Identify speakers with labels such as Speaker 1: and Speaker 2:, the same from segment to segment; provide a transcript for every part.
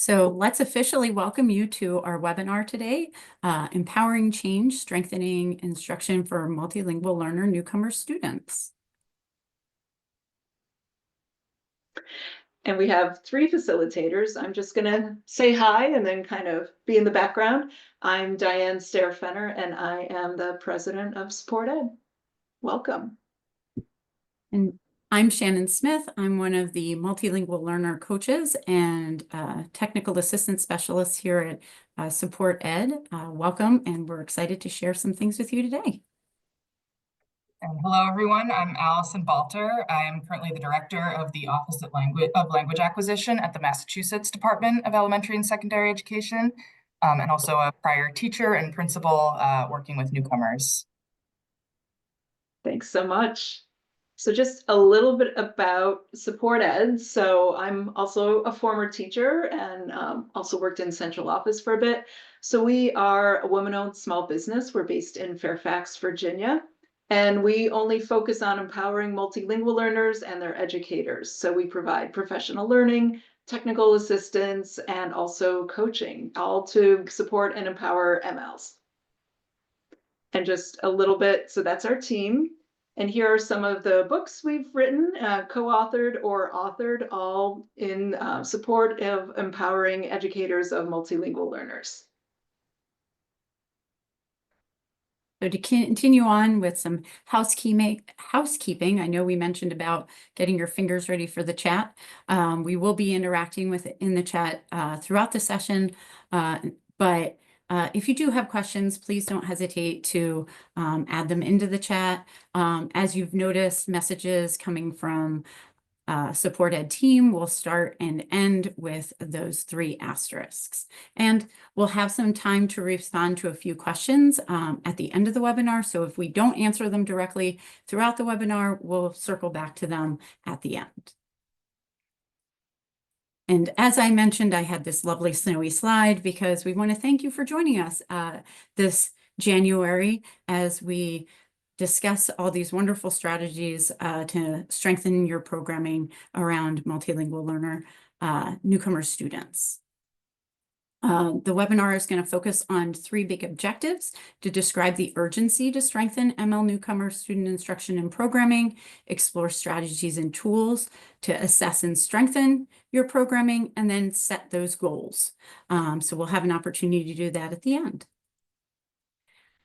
Speaker 1: So let's officially welcome you to our webinar today, Empowering Change, Strengthening Instruction for Multilingual Learner Newcomer Students.
Speaker 2: And we have three facilitators. I'm just going to say hi and then kind of be in the background. I'm Diane Stair-Fenner, and I am the president of Support Ed. Welcome.
Speaker 1: And I'm Shannon Smith. I'm one of the multilingual learner coaches and technical assistant specialists here at Support Ed. Welcome, and we're excited to share some things with you today.
Speaker 3: And hello, everyone. I'm Allison Balter. I am currently the director of the Office of Language Acquisition at the Massachusetts Department of Elementary and Secondary Education, and also a prior teacher and principal working with newcomers.
Speaker 2: Thanks so much. So just a little bit about Support Ed. So I'm also a former teacher and also worked in central office for a bit. So we are a woman-owned small business. We're based in Fairfax, Virginia. And we only focus on empowering multilingual learners and their educators. So we provide professional learning, technical assistance, and also coaching, all to support and empower MLs. And just a little bit, so that's our team. And here are some of the books we've written, co-authored or authored, all in support of empowering educators of multilingual learners.
Speaker 1: So to continue on with some housekeeping, I know we mentioned about getting your fingers ready for the chat. We will be interacting with it in the chat throughout the session, but if you do have questions, please don't hesitate to add them into the chat. As you've noticed, messages coming from Support Ed team will start and end with those 3 asterisks. And we'll have some time to respond to a few questions at the end of the webinar. So if we don't answer them directly throughout the webinar, we'll circle back to them at the end. And as I mentioned, I had this lovely snowy slide because we want to thank you for joining us this January as we discuss all these wonderful strategies to strengthen your programming around multilingual learner newcomer students. The webinar is going to focus on 3 big objectives: to describe the urgency to strengthen ML newcomer student instruction and programming, explore strategies and tools to assess and strengthen your programming, and then set those goals. So we'll have an opportunity to do that at the end.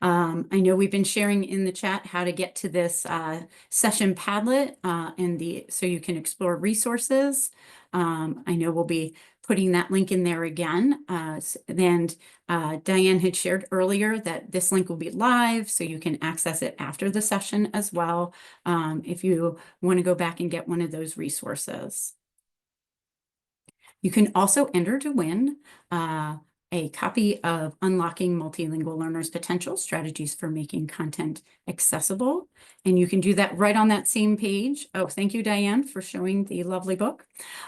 Speaker 1: I know we've been sharing in the chat how to get to this session Padlet so you can explore resources. I know we'll be putting that link in there again. And Diane had shared earlier that this link will be live, so you can access it after the session as well if you want to go back and get one of those resources. You can also enter to win a copy of Unlocking Multilingual Learners' Potential, Strategies for Making Content Accessible. And you can do that right on that same page. Oh, thank you, Diane, for showing the lovely book.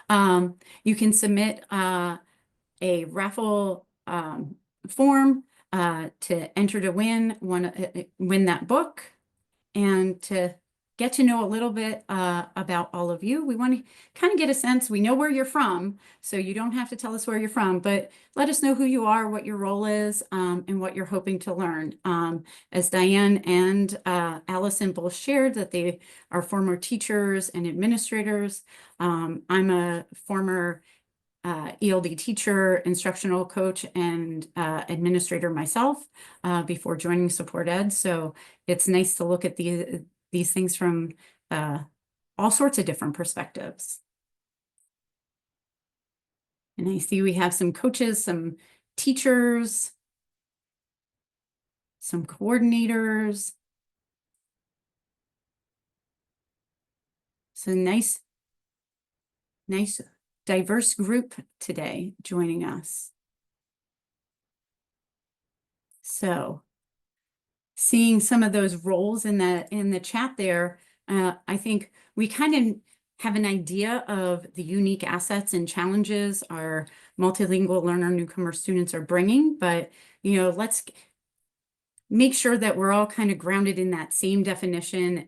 Speaker 1: You can submit a raffle form to enter to win that book and to get to know a little bit about all of you. We want to kind of get a sense. We know where you're from, so you don't have to tell us where you're from, but let us know who you are, what your role is, and what you're hoping to learn. As Diane and Allison both shared that they are former teachers and administrators. I'm a former ELD teacher, instructional coach, and administrator myself before joining Support Ed. So it's nice to look at these things from all sorts of different perspectives. And I see we have some coaches, some teachers, some coordinators. So nice diverse group today joining us. So seeing some of those roles in the chat there, I think we kind of have an idea of the unique assets and challenges our multilingual learner newcomer students are bringing. But let's make sure that we're all kind of grounded in that same definition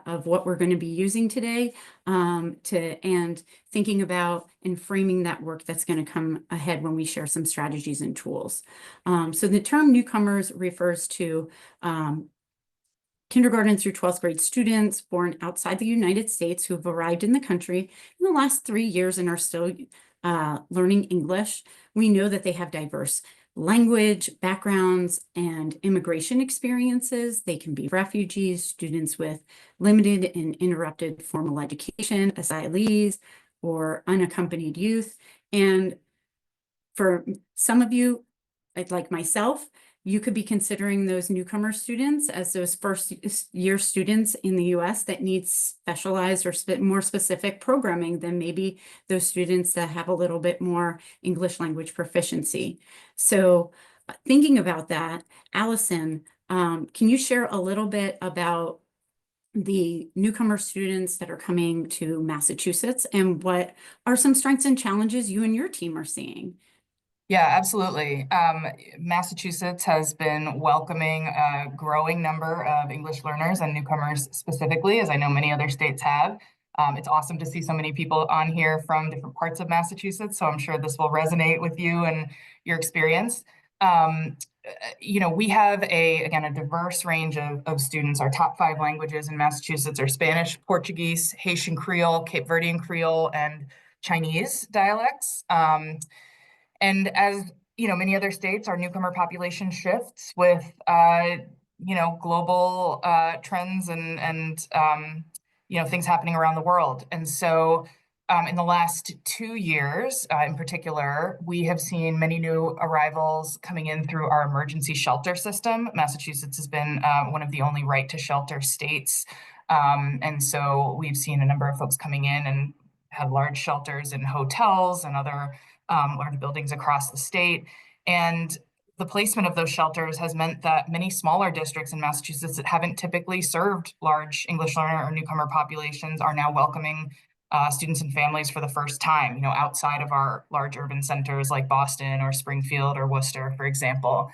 Speaker 1: of what we're going to be using today, and thinking about and framing that work that's going to come ahead when we share some strategies and tools. So the term newcomers refers to kindergarten through 12th grade students born outside the United States who have arrived in the country in the last 3 years and are still learning English. We know that they have diverse language backgrounds and immigration experiences. They can be refugees, students with limited and interrupted formal education, asylees, or unaccompanied youth. And for some of you, like myself, you could be considering those newcomer students as those first year students in the US that need specialized or more specific programming than maybe those students that have a little bit more English language proficiency. So thinking about that, Allison, can you share a little bit about the newcomer students that are coming to Massachusetts and what are some strengths and challenges you and your team are seeing?
Speaker 3: Yeah, absolutely. Massachusetts has been welcoming a growing number of English learners and newcomers specifically, as I know many other states have. It's awesome to see so many people on here from different parts of Massachusetts, so I'm sure this will resonate with you and your experience. We have again, a diverse range of students. Our top 5 languages in Massachusetts are Spanish, Portuguese, Haitian Creole, Cape Verdean Creole, and Chinese dialects. And as many other states, our newcomer population shifts with global trends and things happening around the world. And so in the last 2 years, in particular, we have seen many new arrivals coming in through our emergency shelter system. Massachusetts has been one of the only right to shelter states. And so we've seen a number of folks coming in and have large shelters in hotels and other large buildings across the state. And the placement of those shelters has meant that many smaller districts in Massachusetts that haven't typically served large English learner or newcomer populations are now welcoming students and families for the first time, outside of our large urban centers like Boston or Springfield or Worcester, for example.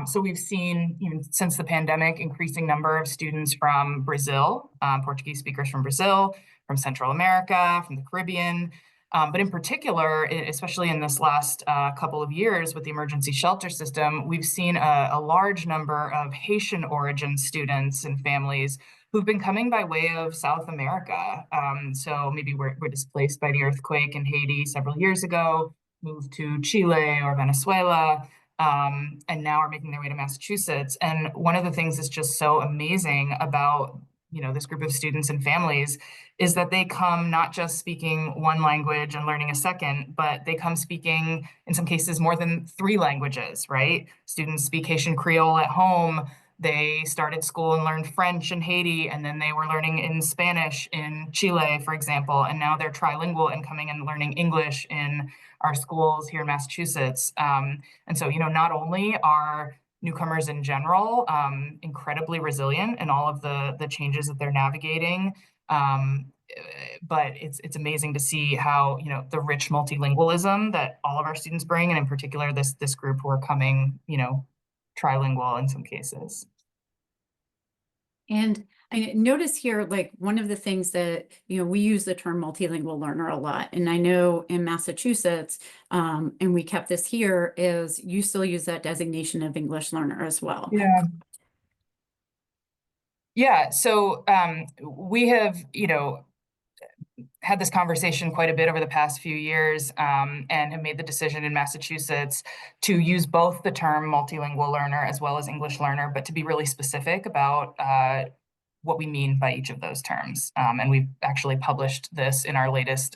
Speaker 3: So we've seen, even since the pandemic, increasing number of students from Brazil, Portuguese speakers from Brazil, from Central America, from the Caribbean. But in particular, especially in this last couple of years with the emergency shelter system, we've seen a large number of Haitian origin students and families who've been coming by way of South America. So maybe we're displaced by the earthquake in Haiti several years ago, moved to Chile or Venezuela, and now are making their way to Massachusetts. And one of the things that's just so amazing about this group of students and families is that they come not just speaking one language and learning a second, but they come speaking, in some cases, more than 3 languages, right? Students speak Haitian Creole at home. They started school and learned French in Haiti, and then they were learning in Spanish in Chile, for example, and now they're trilingual and coming and learning English in our schools here in Massachusetts. And so, not only are newcomers in general incredibly resilient in all of the changes that they're navigating, but it's amazing to see how the rich multilingualism that all of our students bring, and in particular this group who are coming trilingual in some cases.
Speaker 1: And I notice here, like one of the things that, we use the term multilingual learner a lot. And I know in Massachusetts, and we kept this here, is you still use that designation of English learner as well.
Speaker 3: Yeah. Yeah. So we have, had this conversation quite a bit over the past few years, and have made the decision in Massachusetts to use both the term multilingual learner as well as English learner, but to be really specific about what we mean by each of those terms. And we've actually published this in our latest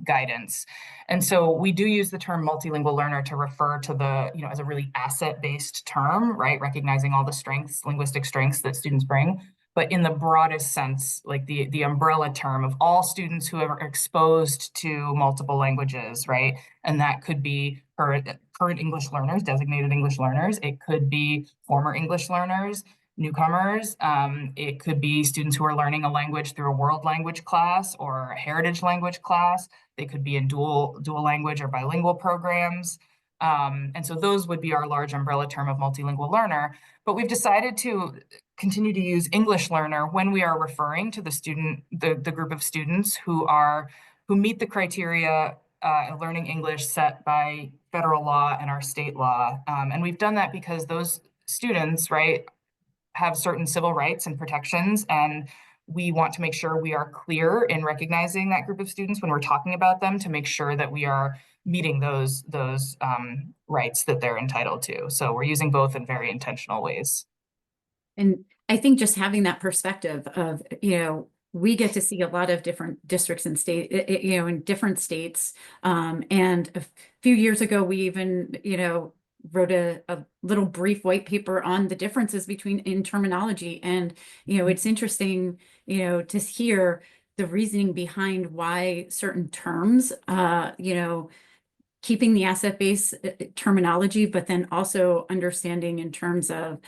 Speaker 3: guidance. And so we do use the term multilingual learner to refer to the, as a really asset-based term, right? Recognizing all the strengths, linguistic strengths that students bring. But in the broadest sense, like the umbrella term of all students who are exposed to multiple languages, right? And that could be current English learners, designated English learners. It could be former English learners, newcomers. It could be students who are learning a language through a world language class or a heritage language class. They could be in dual language or bilingual programs. And so those would be our large umbrella term of multilingual learner. But we've decided to continue to use English learner when we are referring to the group of students who meet the criteria of learning English set by federal law and our state law. And we've done that because those students, right, have certain civil rights and protections, and we want to make sure we are clear in recognizing that group of students when we're talking about them to make sure that we are meeting those rights that they're entitled to. So we're using both in very intentional ways.
Speaker 1: And I think just having that perspective of, we get to see a lot of different districts and in different states. And a few years ago, we even, wrote a little brief white paper on the differences in terminology. And, it's interesting, to hear the reasoning behind why certain terms, keeping the asset-based terminology, but then also understanding in terms of,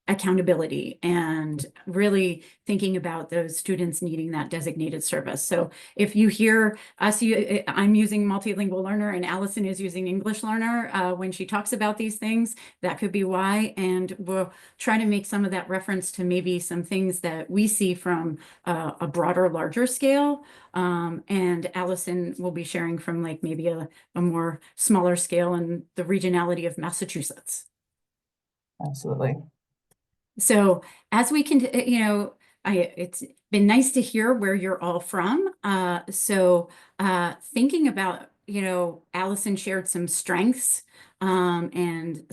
Speaker 1: accountability and really thinking about those students needing that designated service. So if you hear us, I'm using multilingual learner and Allison is using English learner when she talks about these things, that could be why. And we'll try to make some of that reference to maybe some things that we see from a broader, larger scale. And Allison will be sharing from like maybe a more smaller scale and the regionality of Massachusetts.
Speaker 3: Absolutely.
Speaker 1: So as we can, it's been nice to hear where you're all from. Thinking about, Allison shared some strengths and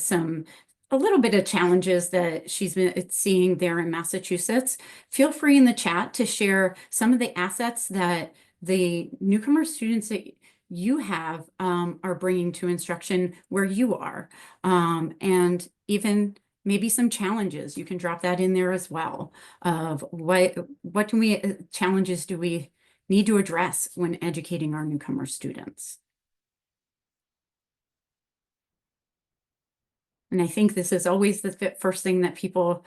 Speaker 1: a little bit of challenges that she's been seeing there in Massachusetts. Feel free in the chat to share some of the assets that the newcomer students that you have are bringing to instruction where you are, and even maybe some challenges. You can drop that in there as well of what challenges do we need to address when educating our newcomer students. And I think this is always the first thing that people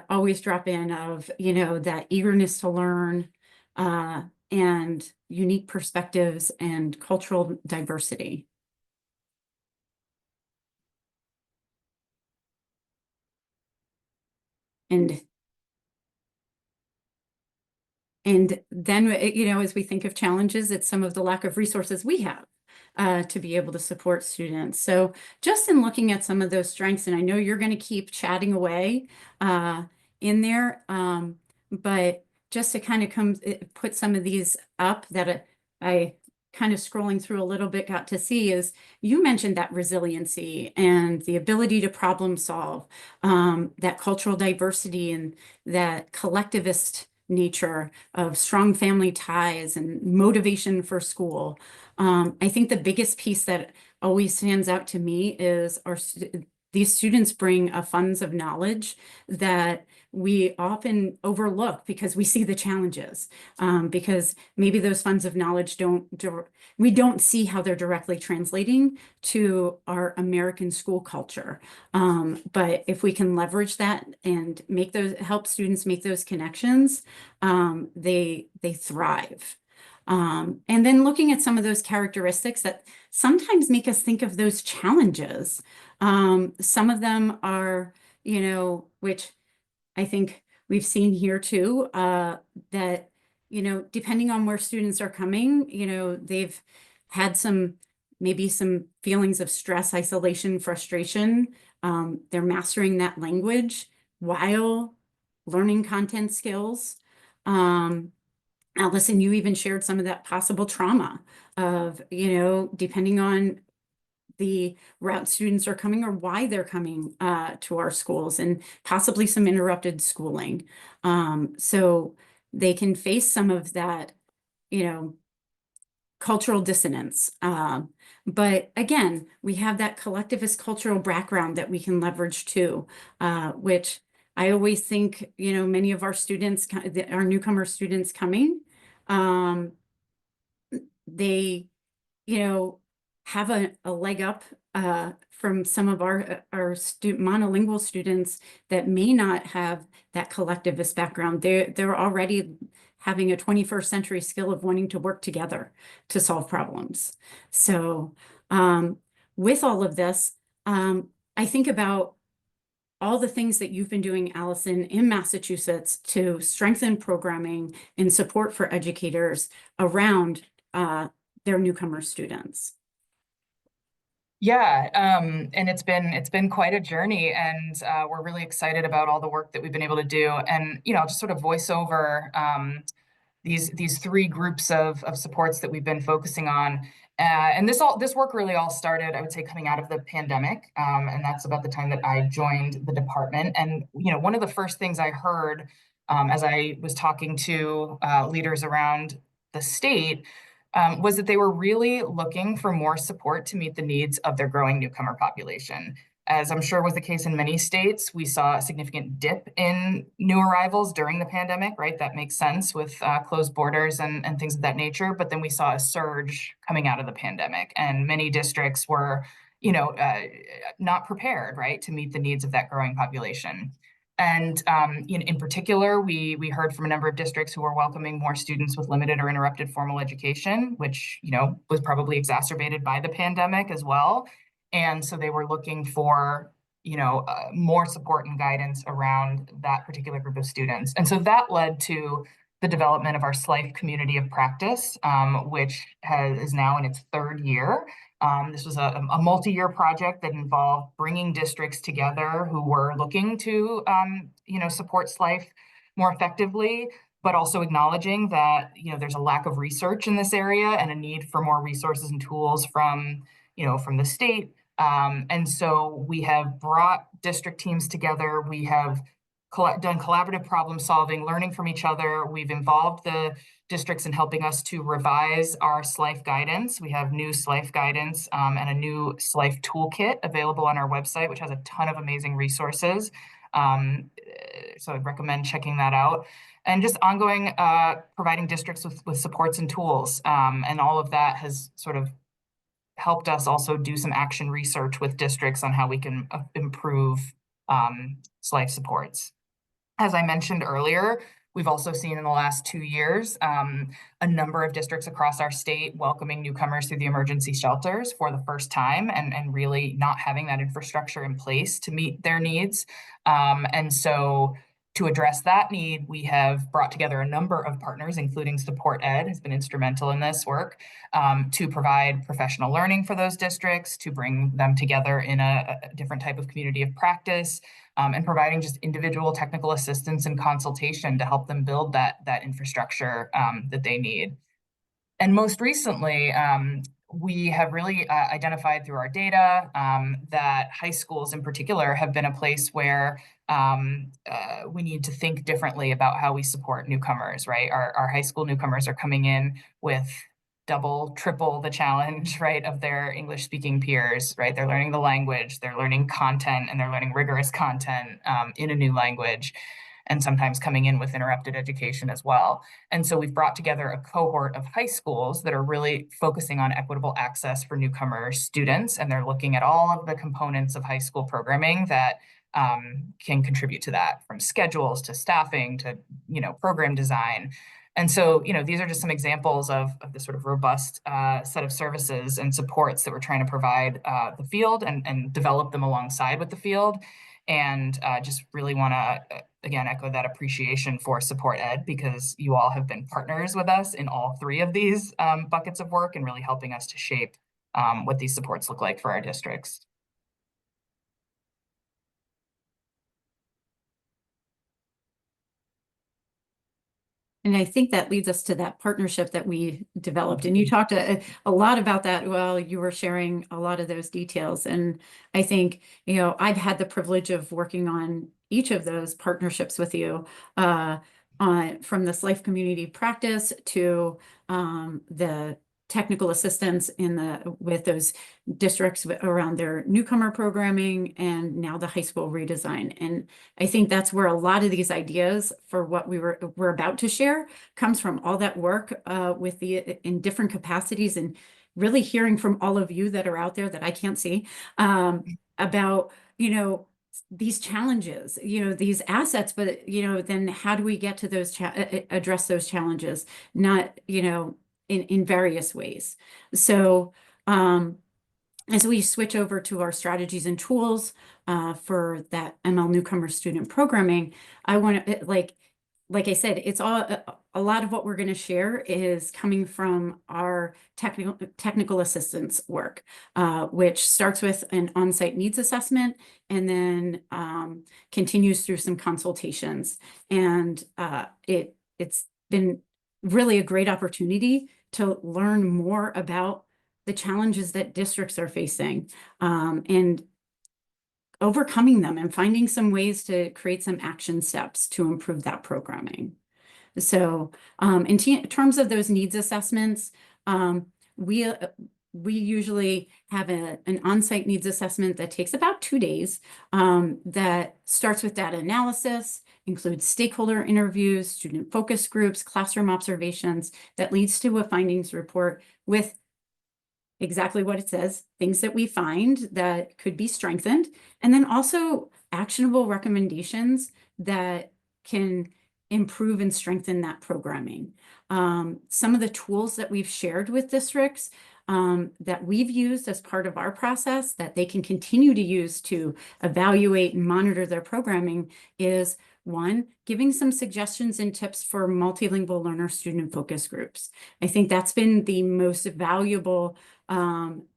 Speaker 1: always drop in of, that eagerness to learn and unique perspectives and cultural diversity. And then, as we think of challenges, it's some of the lack of resources we have to be able to support students. So just in looking at some of those strengths, and I know you're going to keep chatting away in there, but just to kind of put some of these up that I kind of scrolling through a little bit got to see is you mentioned that resiliency and the ability to problem solve, that cultural diversity and that collectivist nature of strong family ties and motivation for school. I think the biggest piece that always stands out to me is these students bring a funds of knowledge that we often overlook because we see the challenges, because maybe those funds of knowledge we don't see how they're directly translating to our American school culture. But if we can leverage that and help students make those connections, they thrive. And then looking at some of those characteristics that sometimes make us think of those challenges. Some of them are, which I think we've seen here too, that, depending on where students are coming, they've had maybe some feelings of stress, isolation, frustration. They're mastering that language while learning content skills. Allison, you even shared some of that possible trauma of, depending on the route students are coming or why they're coming to our schools, and possibly some interrupted schooling. So they can face some of that, cultural dissonance. But again, we have that collectivist cultural background that we can leverage too, which I always think, many of our students, our newcomer students coming, they, have a leg up from some of our monolingual students that may not have that collectivist background. They're already having a 21st century skill of wanting to work together to solve problems. So with all of this, I think about all the things that you've been doing, Allison, in Massachusetts to strengthen programming and support for educators around their newcomer students.
Speaker 3: Yeah, and it's been quite a journey, and we're really excited about all the work that we've been able to do. And I'll just sort of voice over these three groups of supports that we've been focusing on. And this work really all started, I would say, coming out of the pandemic, and that's about the time that I joined the department. And one of the first things I heard as I was talking to leaders around the state was that they were really looking for more support to meet the needs of their growing newcomer population. As I'm sure was the case in many states, we saw a significant dip in new arrivals during the pandemic, right? That makes sense with closed borders and things of that nature. But then we saw a surge coming out of the pandemic, and many districts were, not prepared, right, to meet the needs of that growing population. And in particular, we heard from a number of districts who were welcoming more students with limited or interrupted formal education, which was probably exacerbated by the pandemic as well. And so they were looking for more support and guidance around that particular group of students. And so that led to the development of our SLIFE community of practice, which is now in its third year. This was a multi-year project that involved bringing districts together who were looking to, support SLIFE more effectively, but also acknowledging that, there's a lack of research in this area and a need for more resources and tools from the state. And so we have brought district teams together. We have done collaborative problem solving, learning from each other. We've involved the districts in helping us to revise our SLIFE guidance. We have new SLIFE guidance and a new SLIFE toolkit available on our website, which has a ton of amazing resources. So I'd recommend checking that out. And just ongoing providing districts with supports and tools. And all of that has sort of helped us also do some action research with districts on how we can improve SLIFE supports. As I mentioned earlier, we've also seen in the last 2 years a number of districts across our state welcoming newcomers through the emergency shelters for the first time and really not having that infrastructure in place to meet their needs. And so to address that need, we have brought together a number of partners, including Support Ed has been instrumental in this work, to provide professional learning for those districts, to bring them together in a different type of community of practice, and providing just individual technical assistance and consultation to help them build that infrastructure that they need. And most recently, we have really identified through our data that high schools in particular have been a place where we need to think differently about how we support newcomers, right? Our high school newcomers are coming in with double, triple the challenge, right, of their English speaking peers, right? They're learning the language, they're learning content, and they're learning rigorous content in a new language, and sometimes coming in with interrupted education as well. And so we've brought together a cohort of high schools that are really focusing on equitable access for newcomer students, and they're looking at all of the components of high school programming that can contribute to that, from schedules to staffing to program design. And so, these are just some examples of the sort of robust set of services and supports that we're trying to provide the field and develop them alongside with the field. And just really want to, again, echo that appreciation for Support Ed, because you all have been partners with us in all three of these buckets of work and really helping us to shape what these supports look like for our districts.
Speaker 1: And I think that leads us to that partnership that we developed. And you talked a lot about that while you were sharing a lot of those details. And I think, I've had the privilege of working on each of those partnerships with you, from the SLIFE community practice to the technical assistance with those districts around their newcomer programming, and now the high school redesign. And I think that's where a lot of these ideas for what we're about to share comes from, all that work in different capacities, and really hearing from all of you that are out there that I can't see about these challenges, these assets, but then how do we get to those address those challenges, not in various ways. So as we switch over to our strategies and tools for that ML newcomer student programming, I want to, like I said, it's all a lot of what we're going to share is coming from our technical assistance work, which starts with an on-site needs assessment and then continues through some consultations. And it's been really a great opportunity to learn more about the challenges that districts are facing and overcoming them and finding some ways to create some action steps to improve that programming. So in terms of those needs assessments, we usually have an on-site needs assessment that takes about 2 days that starts with data analysis, includes stakeholder interviews, student focus groups, classroom observations, that leads to a findings report with exactly what it says, things that we find that could be strengthened, and then also actionable recommendations that can improve and strengthen that programming. Some of the tools that we've shared with districts that we've used as part of our process that they can continue to use to evaluate and monitor their programming is, one, giving some suggestions and tips for multilingual learner student focus groups. I think that's been the most valuable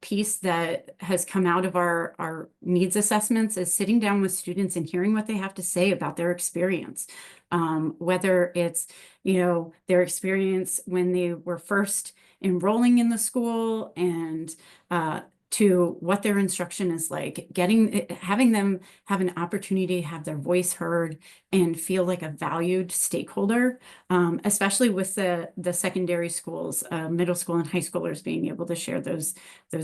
Speaker 1: piece that has come out of our needs assessments, is sitting down with students and hearing what they have to say about their experience. Whether it's, their experience when they were first enrolling in the school and to what their instruction is like, having them have an opportunity to have their voice heard and feel like a valued stakeholder, especially with the secondary schools, middle school and high schoolers being able to share those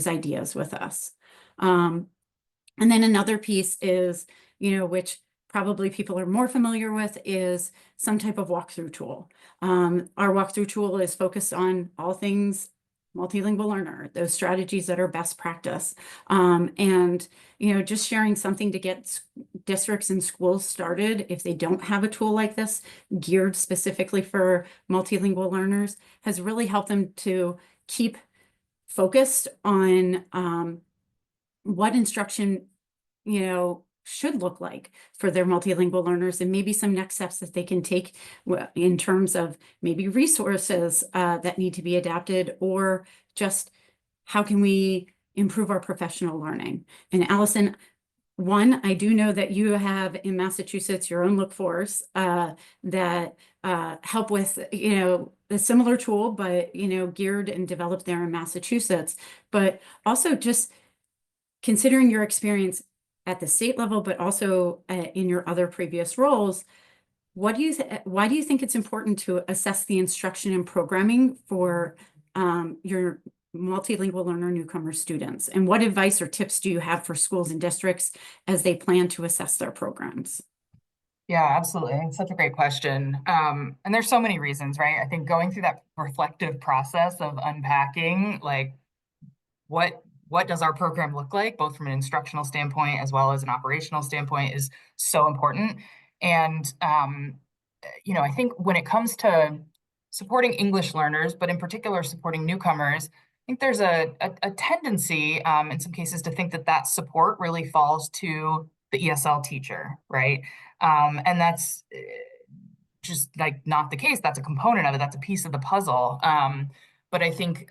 Speaker 1: ideas with us. And then another piece is, which probably people are more familiar with, is some type of walkthrough tool. Our walkthrough tool is focused on all things multilingual learner, those strategies that are best practice. And, just sharing something to get districts and schools started if they don't have a tool like this geared specifically for multilingual learners has really helped them to keep focused on what instruction, should look like for their multilingual learners, and maybe some next steps that they can take in terms of maybe resources that need to be adapted, or just how can we improve our professional learning. And Allison, one, I do know that you have in Massachusetts your own Look Force that help with, a similar tool, but, geared and developed there in Massachusetts. But also just considering your experience at the state level, but also in your other previous roles, why do you think it's important to assess the instruction and programming for your multilingual learner newcomer students? And what advice or tips do you have for schools and districts as they plan to assess their programs?
Speaker 3: Yeah, absolutely. It's such a great question. And there's so many reasons, right? I think going through that reflective process of unpacking, like, what does our program look like, both from an instructional standpoint as well as an operational standpoint, is so important. And, I think when it comes to supporting English learners, but in particular supporting newcomers, I think there's a tendency in some cases to think that support really falls to the ESL teacher, right? And that's just like not the case. That's a component of it. That's a piece of the puzzle. But I think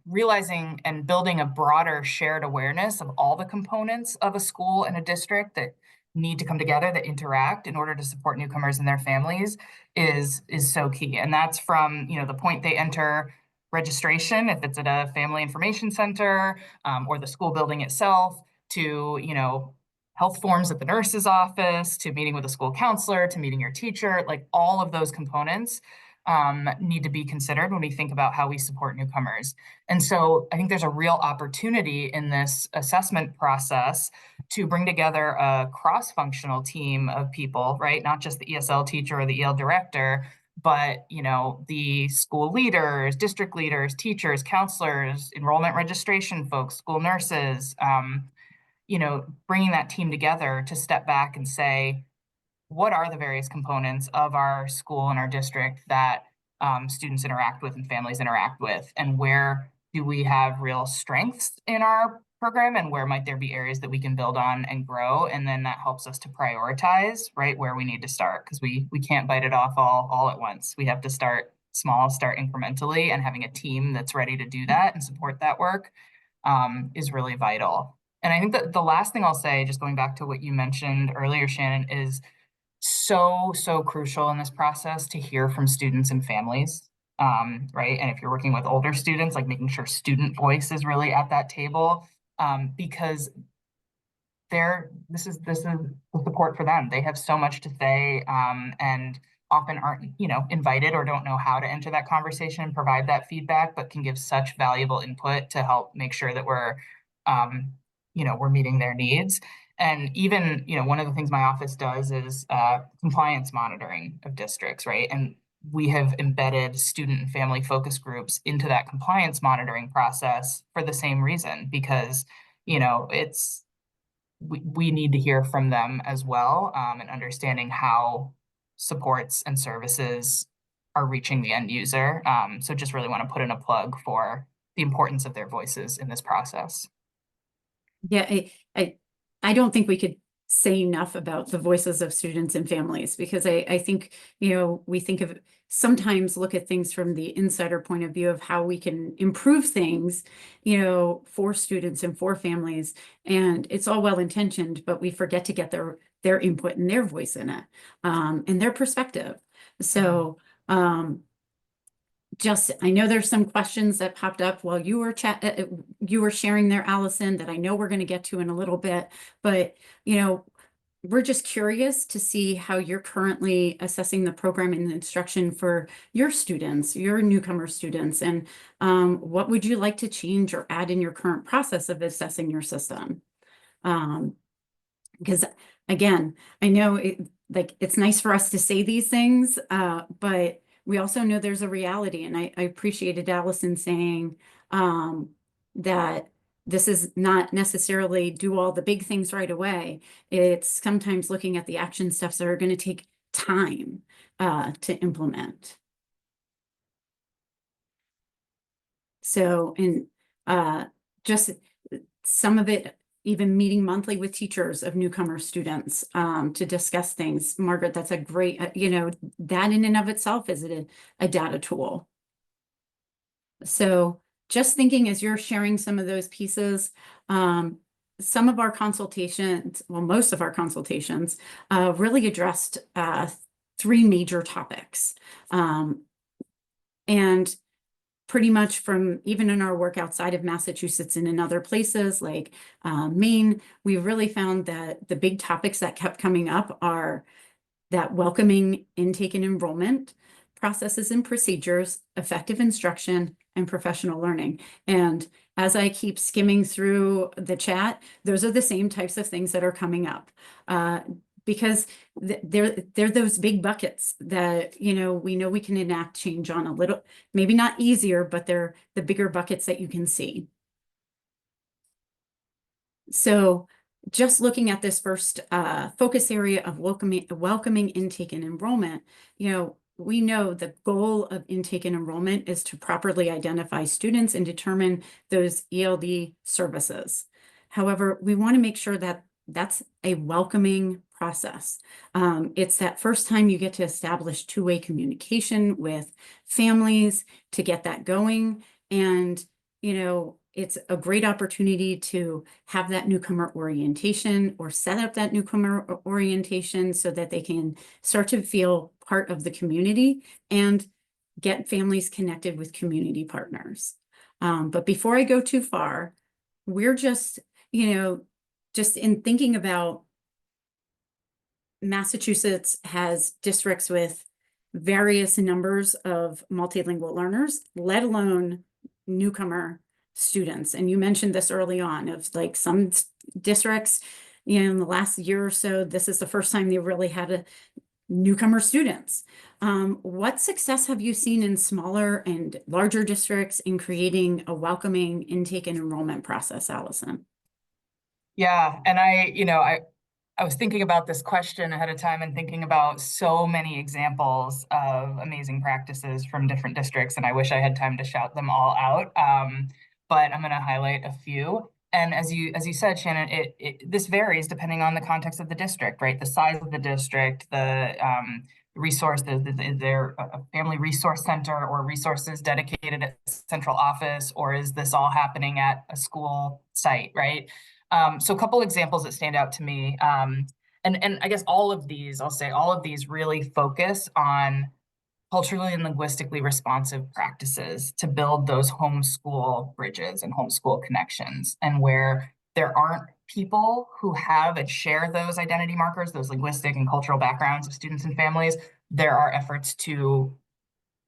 Speaker 3: realizing and building a broader shared awareness of all the components of a school and a district that need to come together, that interact in order to support newcomers and their families is so key. And that's from, the point they enter registration, if it's at a family information center or the school building itself, to, health forms at the nurse's office, to meeting with a school counselor, to meeting your teacher. Like, all of those components need to be considered when we think about how we support newcomers. And so I think there's a real opportunity in this assessment process to bring together a cross-functional team of people, right? Not just the ESL teacher or the EL director, but, the school leaders, district leaders, teachers, counselors, enrollment registration folks, school nurses, bringing that team together to step back and say, what are the various components of our school and our district that students interact with and families interact with, and where do we have real strengths in our program and where might there be areas that we can build on and grow. And then that helps us to prioritize, right, where we need to start, because we can't bite it off all at once. We have to start small, start incrementally, and having a team that's ready to do that and support that work is really vital. And I think that the last thing I'll say, just going back to what you mentioned earlier, Shannon, is so crucial in this process to hear from students and families, right? And if you're working with older students, like making sure student voice is really at that table, because this is the support for them. They have so much to say, and often aren't, invited or don't know how to enter that conversation and provide that feedback, but can give such valuable input to help make sure that we're meeting their needs. And even, one of the things my office does is compliance monitoring of districts, right? And we have embedded student and family focus groups into that compliance monitoring process for the same reason, because, we need to hear from them as well, and understanding how supports and services are reaching the end user. So just really want to put in a plug for the importance of their voices in this process.
Speaker 1: Yeah, I don't think we could say enough about the voices of students and families, because I think, we think of sometimes look at things from the insider point of view of how we can improve things, for students and for families. And it's all well intentioned, but we forget to get their input and their voice in it, and their perspective. So, I know there's some questions that popped up while you were sharing there, Allison, that I know we're going to get to in a little bit, but we're just curious to see how you're currently assessing the program and the instruction for your students, your newcomer students, and what would you like to change or add in your current process of assessing your system? Because again, I know it's nice for us to say these things, but we also know there's a reality, and I appreciated Allison saying that this is not necessarily do all the big things right away. It's sometimes looking at the action steps that are going to take time to implement. So, and just some of it, even meeting monthly with teachers of newcomer students to discuss things. Margaret, that's a great, that in and of itself is a data tool. So just thinking as you're sharing some of those pieces, some of our consultations, well, most of our consultations really addressed 3 major topics. And pretty much from even in our work outside of Massachusetts and in other places like Maine, we really found that the big topics that kept coming up are that welcoming intake and enrollment, processes and procedures, effective instruction, and professional learning. And as I keep skimming through the chat, those are the same types of things that are coming up. Because they're those big buckets that, we know we can enact change on a little, maybe not easier, but they're the bigger buckets that you can see. So just looking at this first focus area of welcoming intake and enrollment, we know the goal of intake and enrollment is to properly identify students and determine those ELD services. However, we want to make sure that that's a welcoming process. It's that first time you get to establish two-way communication with families to get that going. And, it's a great opportunity to have that newcomer orientation or set up that newcomer orientation so that they can start to feel part of the community and get families connected with community partners. But before I go too far, we're just, just in thinking about Massachusetts has districts with various numbers of multilingual learners, let alone newcomer students. And you mentioned this early on of like some districts, in the last year or so, this is the first time they really had a newcomer students. What success have you seen in smaller and larger districts in creating a welcoming intake and enrollment process, Allison?
Speaker 3: Yeah, and I was thinking about this question ahead of time and thinking about so many examples of amazing practices from different districts, and I wish I had time to shout them all out. But I'm going to highlight a few. And as you said, Shannon, this varies depending on the context of the district, right? The size of the district, the resources, is there a family resource center or resources dedicated at central office, or is this all happening at a school site, right? So a couple examples that stand out to me. And I guess all of these, I'll say all of these really focus on culturally and linguistically responsive practices to build those homeschool bridges and homeschool connections. And where there aren't people who have and share those identity markers, those linguistic and cultural backgrounds of students and families, there are efforts to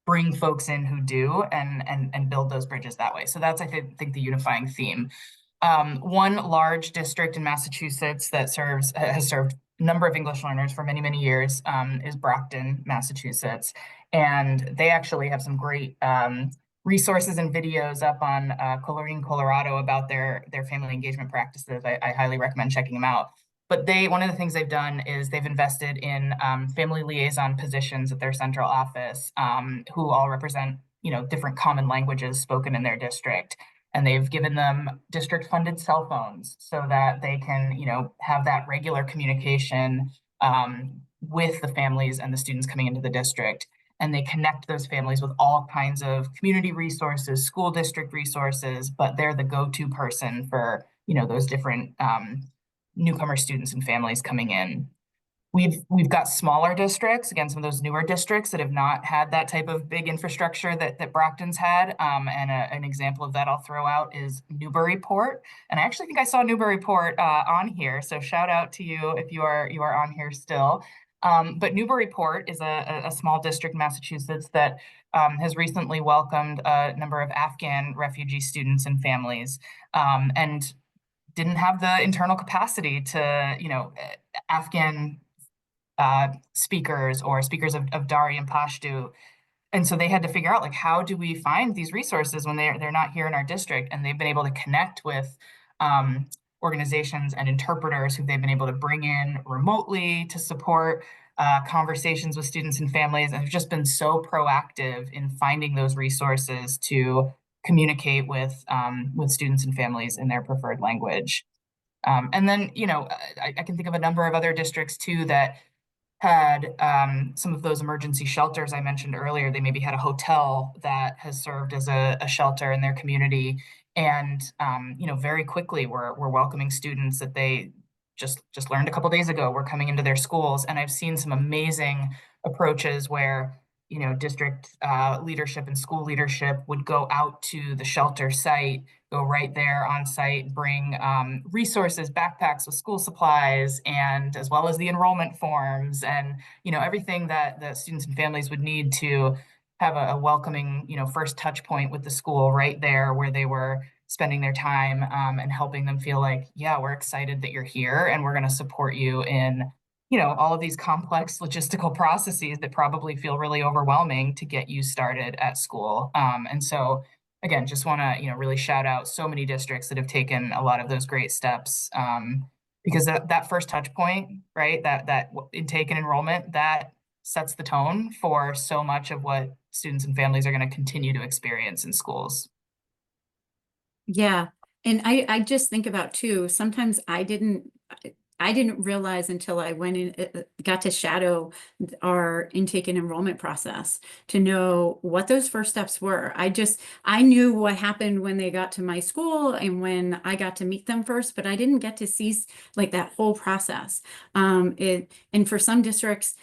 Speaker 3: bring folks in who do and build those bridges that way. So that's, I think the unifying theme. One large district in Massachusetts that has served a number of English learners for many, many years is Brockton, Massachusetts. And they actually have some great resources and videos up on Colorine, Colorado about their family engagement practices. I highly recommend checking them out. But one of the things they've done is they've invested in family liaison positions at their central office, who all represent, different common languages spoken in their district. And they've given them district funded cell phones so that they can, have that regular communication with the families and the students coming into the district. And they connect those families with all kinds of community resources, school district resources, but they're the go-to person for, those different newcomer students and families coming in. We've got smaller districts, again, some of those newer districts that have not had that type of big infrastructure that Brockton's had. And an example of that I'll throw out is Newburyport. And I actually think I saw Newburyport on here. So shout out to you if you are on here still. But Newburyport is a small district in Massachusetts that has recently welcomed a number of Afghan refugee students and families, and didn't have the internal capacity to, Afghan speakers or speakers of Dari and Pashto. And so they had to figure out, like, how do we find these resources when they're not here in our district? And they've been able to connect with organizations and interpreters who they've been able to bring in remotely to support conversations with students and families, and have just been so proactive in finding those resources to communicate with students and families in their preferred language. And then, I can think of a number of other districts too that had some of those emergency shelters I mentioned earlier. They maybe had a hotel that has served as a shelter in their community. And, very quickly we're welcoming students that they just learned a couple days ago were coming into their schools. And I've seen some amazing approaches where, district leadership and school leadership would go out to the shelter site, go right there on site, bring resources, backpacks with school supplies, and as well as the enrollment forms and, everything that the students and families would need to have a welcoming, first touch point with the school right there where they were spending their time, and helping them feel like, yeah, we're excited that you're here and we're going to support you in, all of these complex logistical processes that probably feel really overwhelming to get you started at school. And so again, just want to, really shout out so many districts that have taken a lot of those great steps, because that first touch point, right, that intake and enrollment, that sets the tone for so much of what students and families are going to continue to experience in schools.
Speaker 1: Yeah. And I just think about too, sometimes I didn't realize until I went in, got to shadow our intake and enrollment process to know what those first steps were. I knew what happened when they got to my school and when I got to meet them first, but I didn't get to see like that whole process. And for some districts,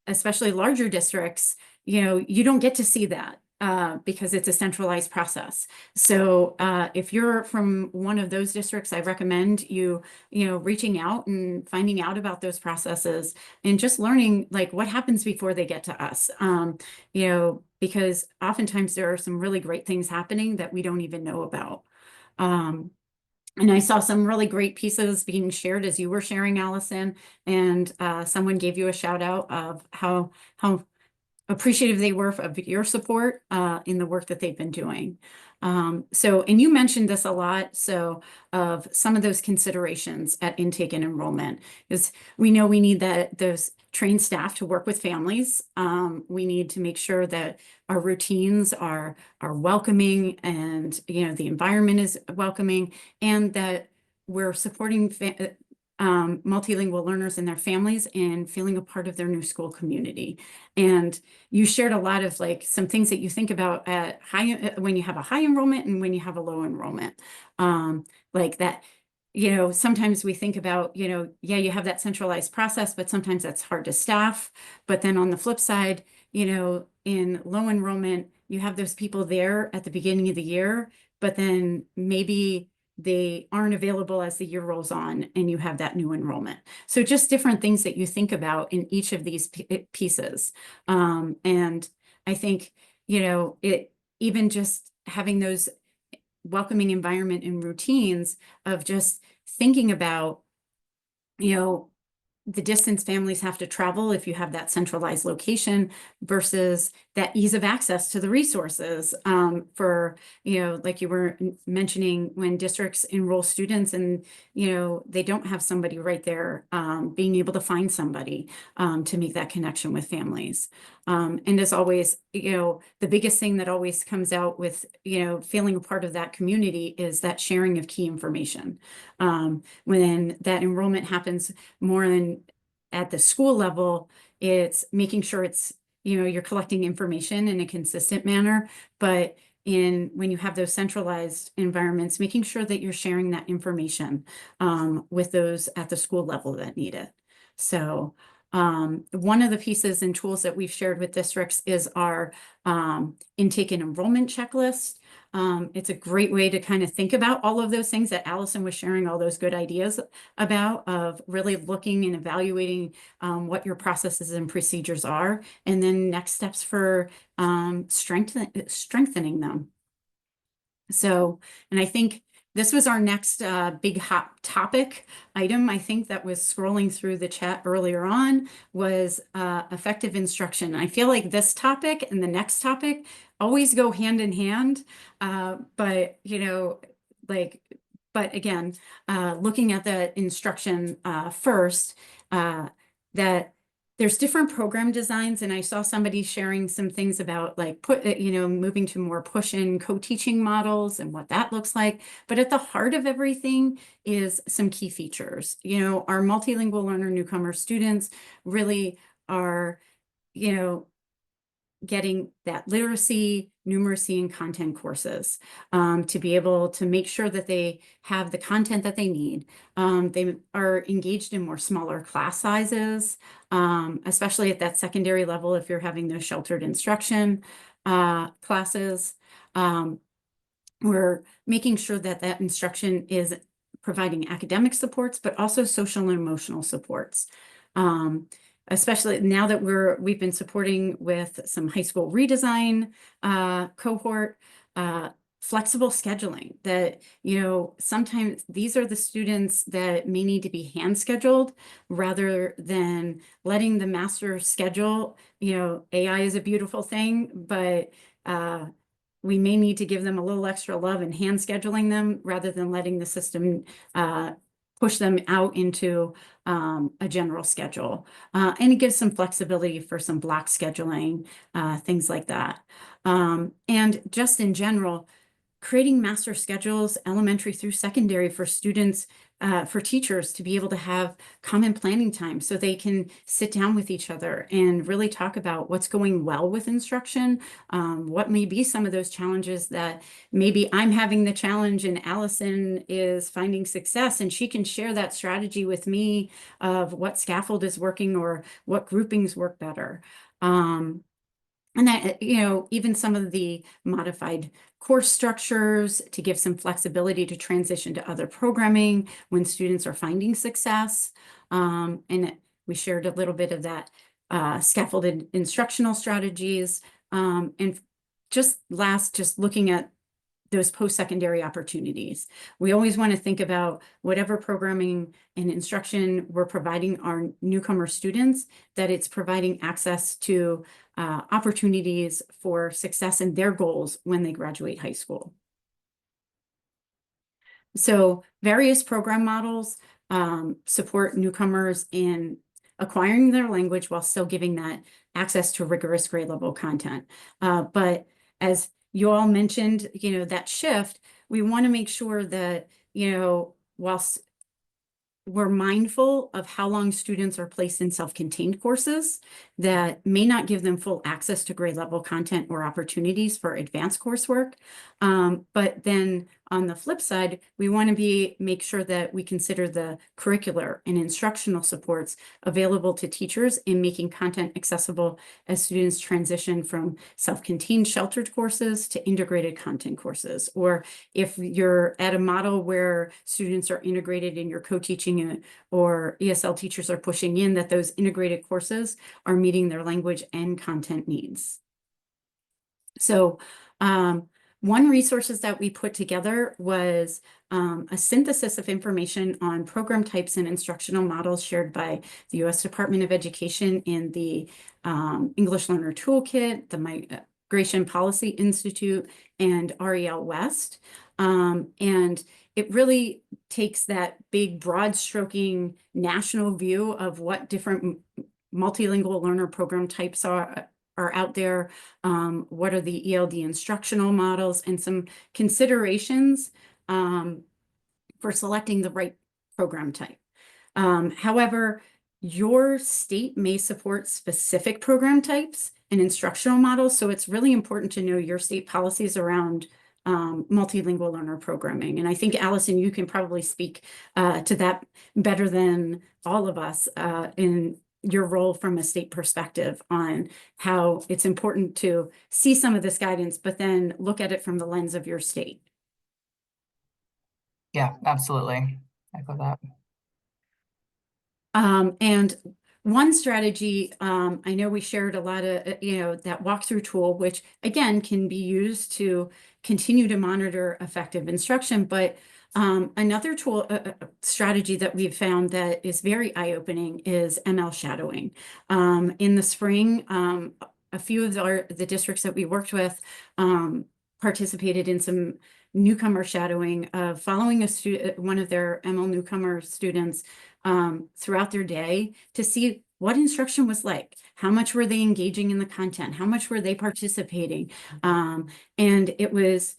Speaker 1: especially larger districts, you don't get to see that. Because it's a centralized process. So if you're from one of those districts, I recommend you reaching out and finding out about those processes and just learning like what happens before they get to us. Because oftentimes there are some really great things happening that we don't even know about. And I saw some really great pieces being shared as you were sharing, Allison, and someone gave you a shout out of how appreciative they were of your support in the work that they've been doing. So, and you mentioned this a lot, so of some of those considerations at intake and enrollment, is we know we need those trained staff to work with families. We need to make sure that our routines are welcoming, and the environment is welcoming, and that we're supporting multilingual learners and their families and feeling a part of their new school community. And you shared a lot of like some things that you think about at when you have a high enrollment and when you have a low enrollment. Like that, sometimes we think about, yeah, you have that centralized process, but sometimes that's hard to staff. But then on the flip side, in low enrollment, you have those people there at the beginning of the year, but then maybe they aren't available as the year rolls on and you have that new enrollment. So just different things that you think about in each of these pieces. And I think, it even just having those welcoming environment and routines of just thinking about, the distance families have to travel if you have that centralized location versus that ease of access to the resources for, like you were mentioning, when districts enroll students and, they don't have somebody right there, being able to find somebody to make that connection with families. And as always, the biggest thing that always comes out with, feeling a part of that community is that sharing of key information. When that enrollment happens more than at the school level, it's making sure it's, you're collecting information in a consistent manner, but when you have those centralized environments, making sure that you're sharing that information with those at the school level that need it. So one of the pieces and tools that we've shared with districts is our intake and enrollment checklist. It's a great way to kind of think about all of those things that Allison was sharing, all those good ideas about, of really looking and evaluating what your processes and procedures are, and then next steps for strengthening them. So, and I think this was our next big hot topic item, I think, that was scrolling through the chat earlier on, was effective instruction. I feel like this topic and the next topic always go hand in hand, but again, looking at the instruction first, that there's different program designs, and I saw somebody sharing some things about like moving to more push-in co-teaching models and what that looks like. But at the heart of everything is some key features. Our multilingual learner newcomer students really are, getting that literacy, numeracy, and content courses to be able to make sure that they have the content that they need. They are engaged in more smaller class sizes, especially at that secondary level if you're having those sheltered instruction classes. We're making sure that that instruction is providing academic supports, but also social and emotional supports. Especially now that we've been supporting with some high school redesign cohort, flexible scheduling, that, sometimes these are the students that may need to be hand scheduled rather than letting the master schedule. AI is a beautiful thing, but we may need to give them a little extra love and hand scheduling them rather than letting the system push them out into a general schedule. And it gives some flexibility for some block scheduling, things like that. And just in general, creating master schedules, elementary through secondary, for students, for teachers to be able to have common planning time so they can sit down with each other and really talk about what's going well with instruction, what may be some of those challenges that maybe I'm having the challenge and Allison is finding success, and she can share that strategy with me of what scaffold is working or what groupings work better. And that, even some of the modified course structures to give some flexibility to transition to other programming when students are finding success. And we shared a little bit of that scaffolded instructional strategies. And just looking at those post-secondary opportunities. We always want to think about whatever programming and instruction we're providing our newcomer students, that it's providing access to opportunities for success in their goals when they graduate high school. So various program models support newcomers in acquiring their language while still giving that access to rigorous grade level content. But as you all mentioned, that shift, we want to make sure that, whilst we're mindful of how long students are placed in self-contained courses that may not give them full access to grade level content or opportunities for advanced coursework. But then on the flip side, we want to make sure that we consider the curricular and instructional supports available to teachers in making content accessible as students transition from self-contained sheltered courses to integrated content courses. Or if you're at a model where students are integrated in your co-teaching or ESL teachers are pushing in, that those integrated courses are meeting their language and content needs. So one resources that we put together was a synthesis of information on program types and instructional models shared by the U.S. Department of Education in the English Learner Toolkit, the Migration Policy Institute, and REL West. And it really takes that big, broad stroking national view of what different multilingual learner program types are out there, what are the ELD instructional models, and some considerations for selecting the right program type. However, your state may support specific program types and instructional models, so it's really important to know your state policies around multilingual learner programming. And I think, Allison, you can probably speak to that better than all of us in your role from a state perspective on how it's important to see some of this guidance, but then look at it from the lens of your state.
Speaker 3: Yeah, absolutely. I echo that.
Speaker 1: And one strategy, I know we shared a lot of, that walkthrough tool, which again can be used to continue to monitor effective instruction. But another tool strategy that we've found that is very eye-opening is ML shadowing. In the spring, a few of the districts that we worked with participated in some newcomer shadowing of following one of their ML newcomer students throughout their day to see what instruction was like, how much were they engaging in the content, how much were they participating. And it was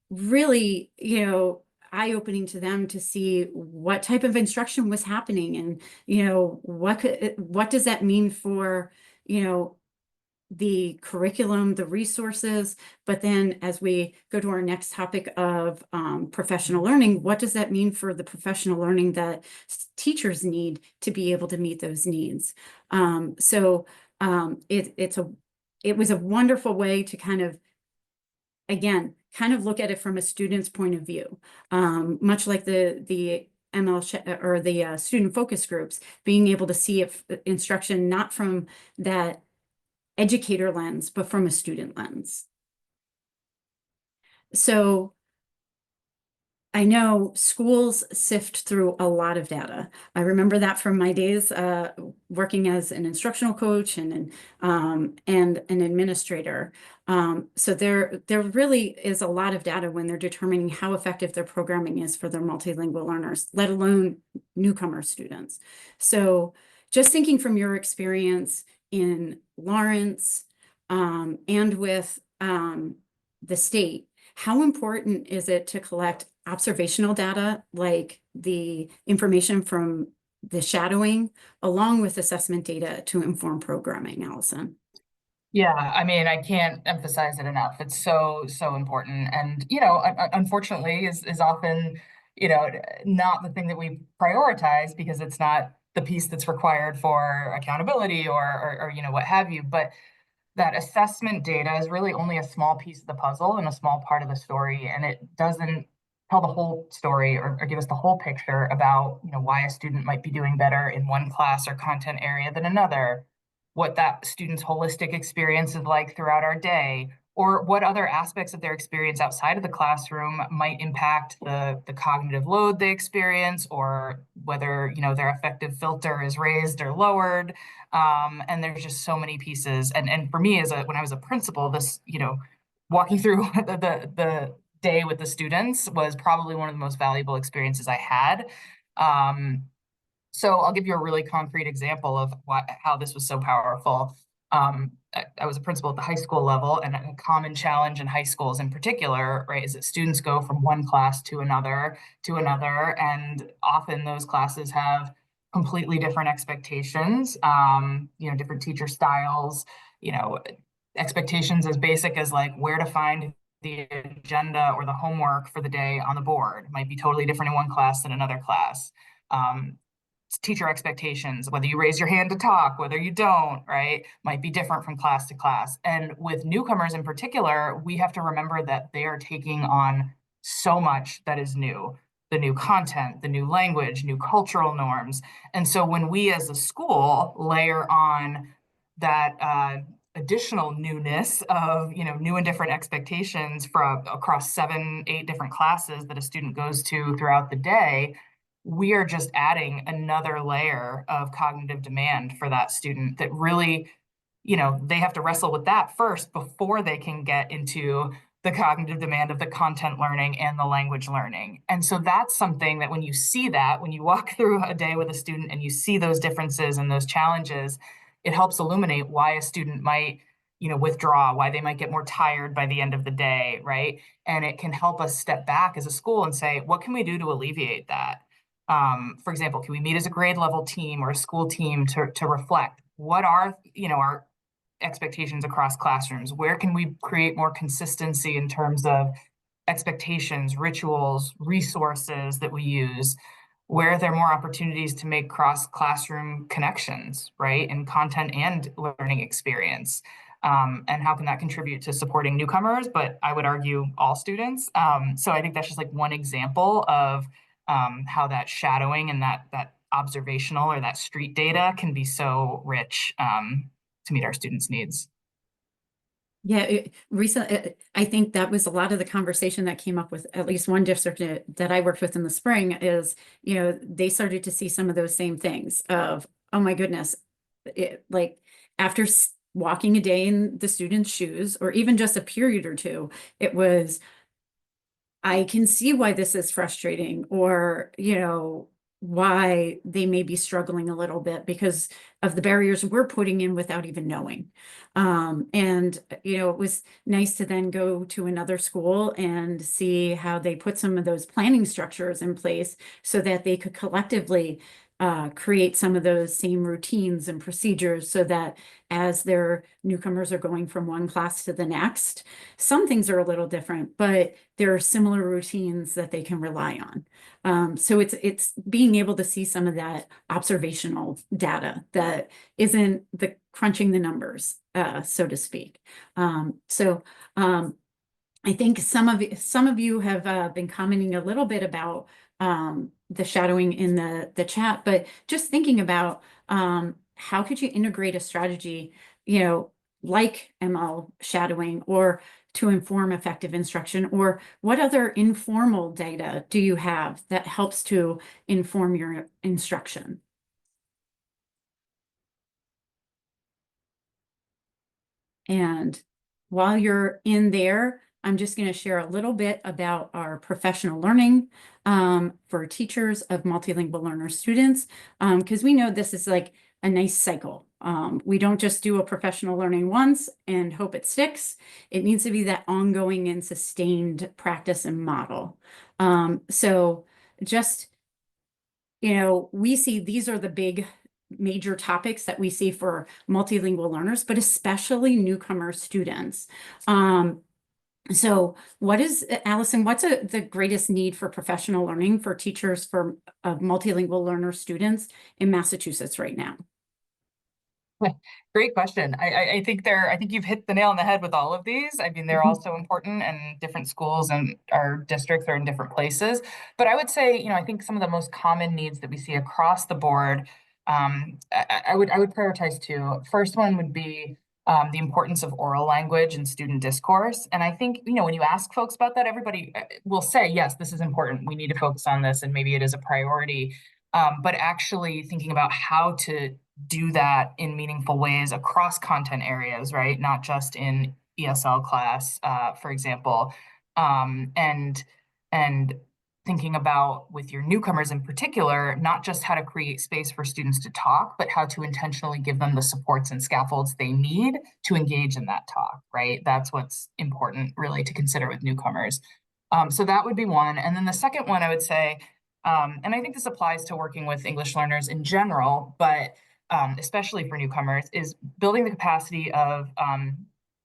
Speaker 1: really, eye-opening to them to see what type of instruction was happening and, what does that mean for, the curriculum, the resources, but then as we go to our next topic of professional learning, what does that mean for the professional learning that teachers need to be able to meet those needs? It was a wonderful way to kind of look at it from a student's point of view, much like the ML or the student focus groups, being able to see if instruction not from that educator lens, but from a student lens. So I know schools sift through a lot of data. I remember that from my days working as an instructional coach and an administrator. So there really is a lot of data when they're determining how effective their programming is for their multilingual learners, let alone newcomer students. So just thinking from your experience in Lawrence and with the state, how important is it to collect observational data like the information from the shadowing along with assessment data to inform programming, Allison?
Speaker 3: Yeah, I mean, I can't emphasize it enough. It's so important. And, unfortunately is often, not the thing that we prioritize because it's not the piece that's required for accountability or what have you. But that assessment data is really only a small piece of the puzzle and a small part of the story. And it doesn't tell the whole story or give us the whole picture about, why a student might be doing better in one class or content area than another, what that student's holistic experience is like throughout our day, or what other aspects of their experience outside of the classroom might impact the cognitive load they experience, or whether, you know, their affective filter is raised or lowered. And there's just so many pieces. And for me, when I was a principal, this, you know, walking through the day with the students was probably one of the most valuable experiences I had. So I'll give you a really concrete example of how this was so powerful. I was a principal at the high school level, and a common challenge in high schools in particular, right, is that students go from one class to another, and often those classes have completely different expectations, you know, different teacher styles, you know, expectations as basic as like where to find the agenda or the homework for the day on the board might be totally different in one class than another class. Um, Teacher expectations, whether you raise your hand to talk, whether you don't, right, might be different from class to class. And with newcomers in particular, we have to remember that they are taking on so much that is new, the new content, the new language, new cultural norms. And so when we as a school layer on that additional newness of, you know, new and different expectations from across 7, 8 different classes that a student goes to throughout the day, we are just adding another layer of cognitive demand for that student that really, you know, they have to wrestle with that first before they can get into the cognitive demand of the content learning and the language learning. And so that's something that when you see that, when you walk through a day with a student and you see those differences and those challenges, it helps illuminate why a student might, you know, withdraw, why they might get more tired by the end of the day, right? And it can help us step back as a school and say, what can we do to alleviate that? For example, can we meet as a grade level team or a school team to reflect what are, you know, our expectations across classrooms? Where can we create more consistency in terms of expectations, rituals, resources that we use? Where are there more opportunities to make cross classroom connections, right, in content and learning experience? And how can that contribute to supporting newcomers, but I would argue all students? So I think that's just like one example of how that shadowing and that observational or that street data can be so rich to meet our students' needs.
Speaker 1: Yeah, recently, I think that was a lot of the conversation that came up with at least one district that I worked with in the spring is, you know, they started to see some of those same things of, oh my goodness, like after walking a day in the student's shoes, or even just a period or two, it was, I can see why this is frustrating, or, you know, why they may be struggling a little bit because of the barriers we're putting in without even knowing. And, you know, it was nice to then go to another school and see how they put some of those planning structures in place so that they could collectively create some of those same routines and procedures so that as their newcomers are going from one class to the next, some things are a little different, but there are similar routines that they can rely on. So it's being able to see some of that observational data that isn't the crunching the numbers, so to speak. I think some of you have been commenting a little bit about the shadowing in the chat, but just thinking about how could you integrate a strategy, you know, like ML shadowing, or to inform effective instruction, or what other informal data do you have that helps to inform your instruction? And while you're in there, I'm just going to share a little bit about our professional learning for teachers of multilingual learner students, because we know this is like a nice cycle. We don't just do a professional learning once and hope it sticks. It needs to be that ongoing and sustained practice and model. So just, you know, we see these are the big major topics that we see for multilingual learners, but especially newcomer students. So what is, Allison, what's the greatest need for professional learning for teachers of multilingual learner students in Massachusetts right now?
Speaker 3: Great question. I think you've hit the nail on the head with all of these. I mean, they're all so important, and different schools and our districts are in different places. But I would say, you know, I think some of the most common needs that we see across the board, I would prioritize two. First one would be the importance of oral language and student discourse. And I think, when you ask folks about that, everybody will say, yes, this is important. We need to focus on this, and maybe it is a priority. But actually thinking about how to do that in meaningful ways across content areas, right? Not just in ESL class, for example, and thinking about with your newcomers in particular, not just how to create space for students to talk, but how to intentionally give them the supports and scaffolds they need to engage in that talk, right? That's what's important really to consider with newcomers. So that would be one. And then the second one I would say, and I think this applies to working with English learners in general, but especially for newcomers, is building the capacity of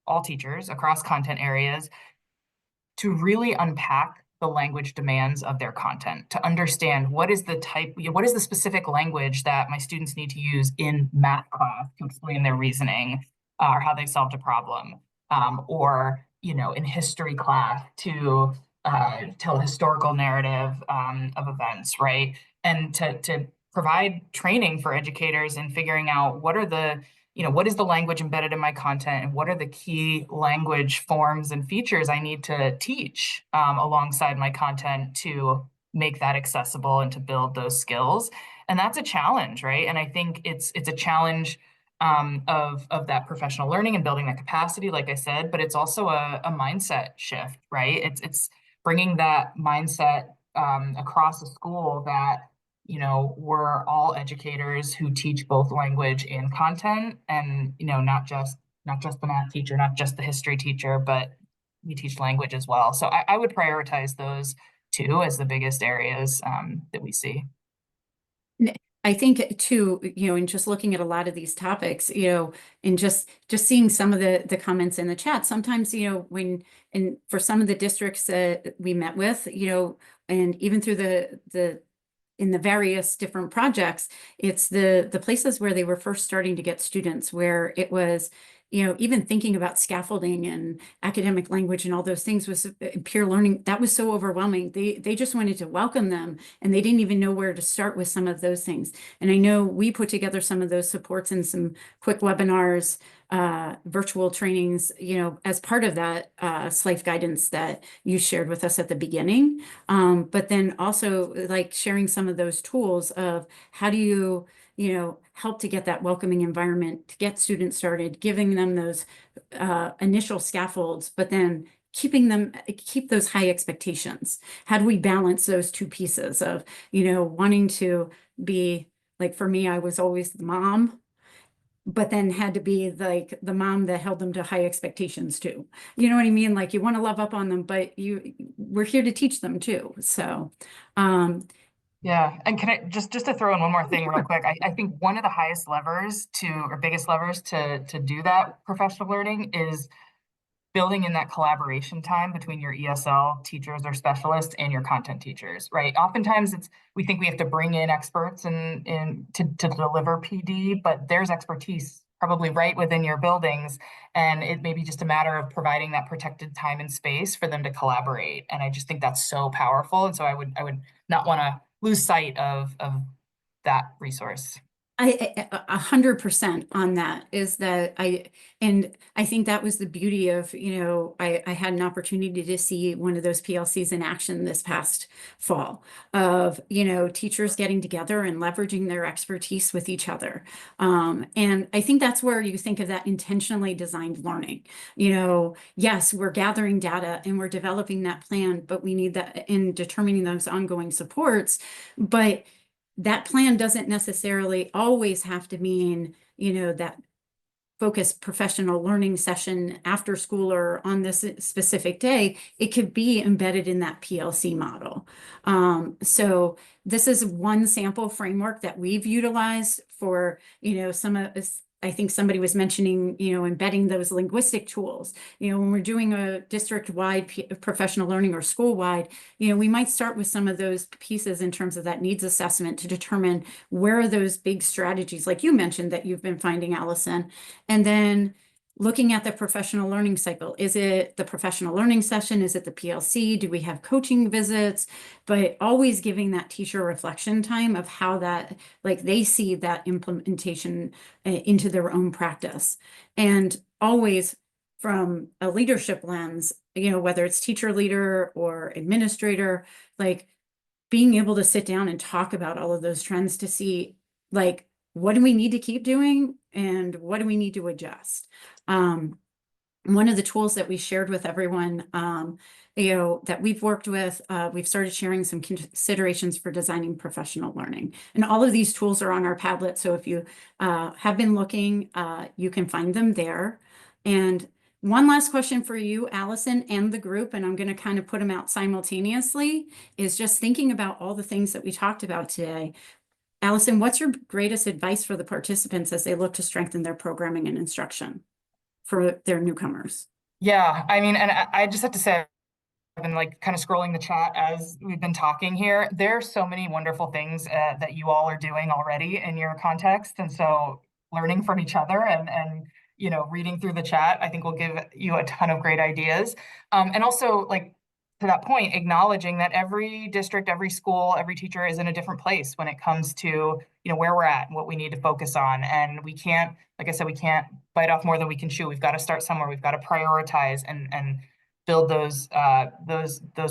Speaker 3: all teachers across content areas to really unpack the language demands of their content, to understand what is the specific language that my students need to use in math class to explain their reasoning or how they solved a problem, or in history class to tell a historical narrative of events, right? And to provide training for educators in figuring out what is the language embedded in my content, and what are the key language forms and features I need to teach alongside my content to make that accessible and to build those skills. And that's a challenge, right? And I think it's a challenge of that professional learning and building that capacity, like I said, but it's also a mindset shift, right? It's bringing that mindset across a school that we're all educators who teach both language and content, and not just the math teacher, not just the history teacher, but we teach language as well. So I would prioritize those two as the biggest areas that we see.
Speaker 1: I think too, in just looking at a lot of these topics, and just seeing some of the comments in the chat, sometimes, and for some of the districts that we met with, and even through in the various different projects, it's the places where they were first starting to get students, where it was, even thinking about scaffolding and academic language and all those things was peer learning. That was so overwhelming. They just wanted to welcome them, and they didn't even know where to start with some of those things. And I know we put together some of those supports and some quick webinars, virtual trainings, as part of that SLIFE guidance that you shared with us at the beginning. But then also like sharing some of those tools of how do you help to get that welcoming environment, to get students started, giving them those initial scaffolds, but then keep those high expectations. How do we balance those two pieces of, wanting to be, like for me, I was always the mom, but then had to be like the mom that held them to high expectations too. You know what I mean? Like you want to love up on them, but we're here to teach them too. So,
Speaker 3: yeah. And can I just to throw in one more thing real quick? I think one of the biggest levers to do that professional learning is building in that collaboration time between your ESL teachers or specialists and your content teachers, right? Oftentimes we think we have to bring in experts to deliver PD, but there's expertise probably right within your buildings. And it may be just a matter of providing that protected time and space for them to collaborate. And I just think that's so powerful. And so I would not want to lose sight of that resource.
Speaker 1: 100% on that is that and I think that was the beauty of, I had an opportunity to see one of those PLCs in action this past fall of, teachers getting together and leveraging their expertise with each other. And I think that's where you think of that intentionally designed learning. Yes, we're gathering data and we're developing that plan, but we need that in determining those ongoing supports. But that plan doesn't necessarily always have to mean, that focused professional learning session after school or on this specific day. It could be embedded in that PLC model. So this is one sample framework that we've utilized for, some of us. I think somebody was mentioning, embedding those linguistic tools. When we're doing a district-wide professional learning or school-wide, we might start with some of those pieces in terms of that needs assessment to determine where are those big strategies, like you mentioned, that you've been finding, Allison, and then looking at the professional learning cycle. Is it the professional learning session? Is it the PLC? Do we have coaching visits? But always giving that teacher reflection time of how that, like they see that implementation into their own practice. And always from a leadership lens, you know, whether it's teacher leader or administrator, like being able to sit down and talk about all of those trends to see, like, what do we need to keep doing and what do we need to adjust? One of the tools that we shared with everyone, you know, that we've worked with, we've started sharing some considerations for designing professional learning. And all of these tools are on our Padlet. So if you have been looking, you can find them there. And one last question for you, Allison, and the group, and I'm going to kind of put them out simultaneously, is just thinking about all the things that we talked about today. Allison, what's your greatest advice for the participants as they look to strengthen their programming and instruction for their newcomers?
Speaker 3: Yeah, I mean, and I just have to say, I've been like kind of scrolling the chat as we've been talking here. There are so many wonderful things that you all are doing already in your context. And so learning from each other and you know, reading through the chat, I think will give you a ton of great ideas. And also, like, to that point, acknowledging that every district, every school, every teacher is in a different place when it comes to, you know, where we're at and what we need to focus on. And we can't, like I said, we can't bite off more than we can chew. We've got to start somewhere. We've got to prioritize and build those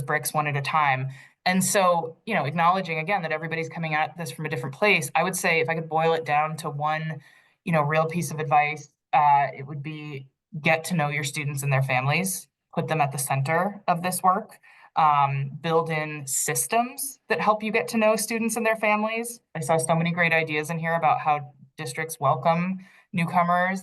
Speaker 3: bricks one at a time. And so, you know, acknowledging again that everybody's coming at this from a different place. I would say if I could boil it down to one, you know, real piece of advice, it would be get to know your students and their families, put them at the center of this work, build in systems that help you get to know students and their families. I saw so many great ideas in here about how districts welcome newcomers.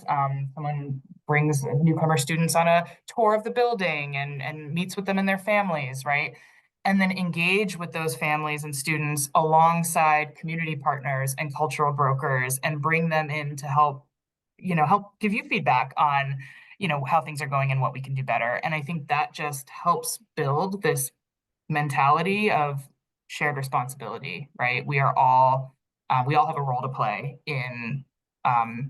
Speaker 3: Someone brings newcomer students on a tour of the building and meets with them and their families, right? And then engage with those families and students alongside community partners and cultural brokers and bring them in to help, you know, help give you feedback on, you know, how things are going and what we can do better. And I think that just helps build this mentality of shared responsibility, right? We all have a role to play in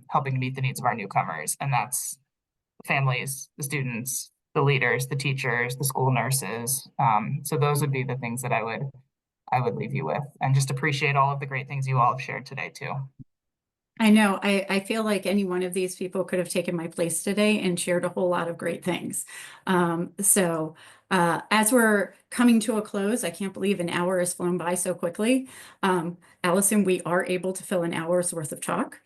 Speaker 3: helping to meet the needs of our newcomers, and that's the families, the students, the leaders, the teachers, the school nurses. So those would be the things that I would leave you with, and just appreciate all of the great things you all have shared today too.
Speaker 1: I know, I feel like any one of these people could have taken my place today and shared a whole lot of great things. As we're coming to a close, I can't believe an hour has flown by so quickly. Allison, we are able to fill an hour's worth of talk.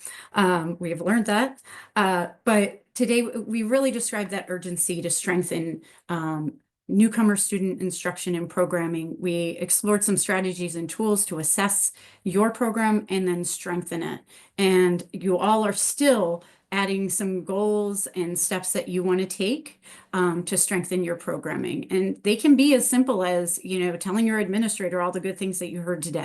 Speaker 1: We have learned that. But today we really described that urgency to strengthen newcomer student instruction and programming. We explored some strategies and tools to assess your program and then strengthen it. And you all are still adding some goals and steps that you want to take to strengthen your programming. And they can be as simple as, you know, telling your administrator all the good things that you heard today.